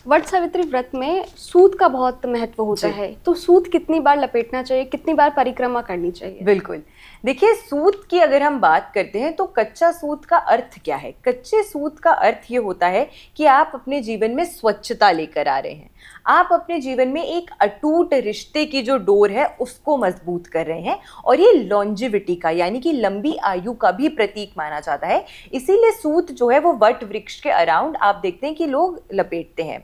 वट सावित्री व्रत में सूत का बहुत महत्व होता है, तो सूत कितनी बार लपेटना चाहिए, कितनी बार परिक्रमा करनी चाहिए? बिल्कुल, देखिए सूत की अगर हम बात करते हैं तो कच्चा सूत का अर्थ क्या है? कच्चे सूत का अर्थ ये होता है कि आप अपने जीवन में स्वच्छता लेकर आ रहे हैं। आप अपने जीवन में एक अटूट रिश्ते की जो डोर है उसको मजबूत कर रहे हैं, और ये लॉन्जिविटी का यानी कि लंबी आयु का भी प्रतीक माना जाता है। इसीलिए सूत जो है वो वट वृक्ष के अराउंड आप देखते हैं कि लोग लपेटते हैं।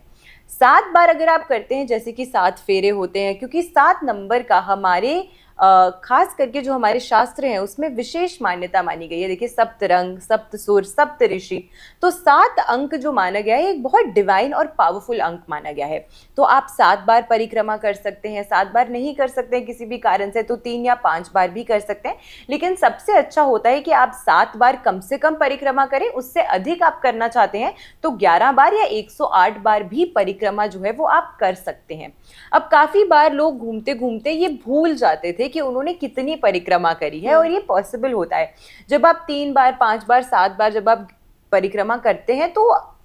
7 बार अगर आप करते हैं, जैसे कि 7 फेरे होते हैं, क्योंकि 7 नंबर का हमारे खास करके जो हमारे शास्त्र हैं उसमें विशेष मान्यता मानी गई है। देखिए, सप्त रंग, सप्त सुर, सप्त ऋषि, तो 7 अंक जो माना गया है एक बहुत डिवाइन और पावरफुल अंक माना गया है। तो आप 7 बार परिक्रमा कर सकते हैं, 7 बार नहीं कर सकते हैं किसी भी कारण से तो 3 या 5 बार भी कर सकते हैं, लेकिन सबसे अच्छा होता है कि आप 7 बार कम से कम परिक्रमा करें। उससे अधिक आप करना चाहते हैं तो 11 बार या 108 बार भी परिक्रमा जो है वो आप कर सकते हैं। अब काफ़ी बार लोग घूमते घूमते ये भूल जाते थे कि उन्होंने कितनी परिक्रमा करी है, और ये पॉसिबल होता है जब आप 3 बार, 5 बार, 7 बार जब आप परिक्रमा करते हैं तो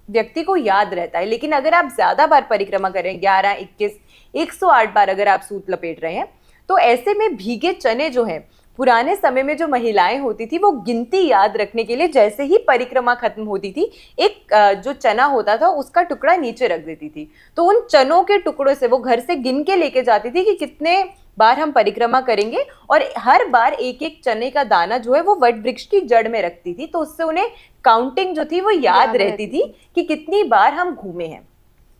व्यक्ति को याद रहता है। लेकिन अगर आप ज्यादा बार परिक्रमा करें, 11, 21, 108 बार अगर आप सूत लपेट रहे हैं, तो ऐसे में भीगे चने जो हैं, पुराने समय में जो महिलाएं होती थी वो गिनती याद रखने के लिए जैसे ही परिक्रमा खत्म होती थी, एक जो चना होता था उसका टुकड़ा नीचे रख देती थी। तो उन चनों के टुकड़ों से वो घर से गिन के लेके जाती थी कि कितने बार हम परिक्रमा करेंगे, और हर बार एक एक चने का दाना जो है वो वट वृक्ष की जड़ में रखती थी। तो उससे उन्हें काउंटिंग जो थी वो याद रहती थी कि कितनी बार हम घूमे हैं।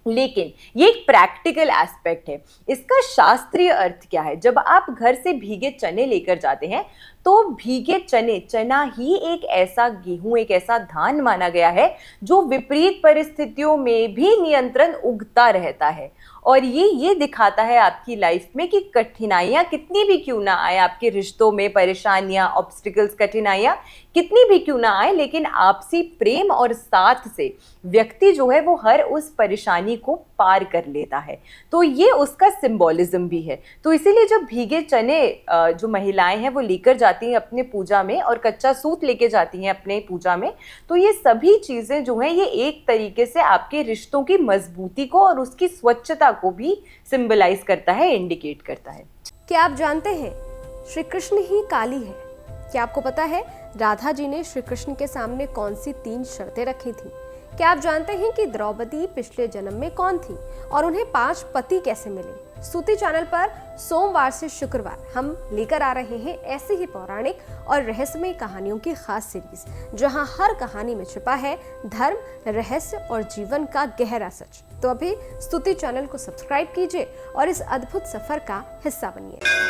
लेकिन ये एक प्रैक्टिकल एस्पेक्ट है। इसका शास्त्रीय अर्थ क्या है? जब आप घर से भीगे चने लेकर जाते हैं तो भीगे चना ही एक ऐसा गेहूं, एक ऐसा धान माना गया है जो विपरीत परिस्थितियों में भी नियंत्रण उगता रहता है। और ये दिखाता है आपकी लाइफ में कि कठिनाइयां कितनी भी क्यों ना आए, आपके रिश्तों में परेशानियां, ऑब्स्टिकल्स, कठिनाइयां कितनी भी क्यों ना आए, लेकिन आपसी प्रेम और साथ से व्यक्ति जो है वो हर उस परेशानी को पार कर लेता है। तो ये उसका सिंबॉलिज्म भी है। तो इसीलिए जब भीगे चने जो महिलाएं हैं वो लेकर जाती हैं अपने पूजा में, और कच्चा सूत लेके जाती हैं अपने पूजा में, तो ये सभी चीजें जो हैं ये एक तरीके से आपके रिश्तों की मजबूती को और उसकी स्वच्छता को भी सिंबलाइज करता है, इंडिकेट करता है। क्या आप जानते हैं श्री कृष्ण ही काली है? क्या आपको पता है राधा जी ने श्री कृष्ण के सामने कौन सी 3 शर्तें रखी थी? क्या आप जानते हैं कि द्रौपदी पिछले जन्म में कौन थी और उन्हें 5 पति कैसे मिले? सूती चैनल पर सोमवार से शुक्रवार हम लेकर आ रहे हैं ऐसी ही पौराणिक और रहस्यमय कहानियों की खास सीरीज, जहां हर कहानी में छिपा है धर्म, रहस्य और जीवन का गहरा सच। तो अभी स्तुति चैनल को सब्सक्राइब कीजिए और इस अद्भुत सफर का हिस्सा बनिए।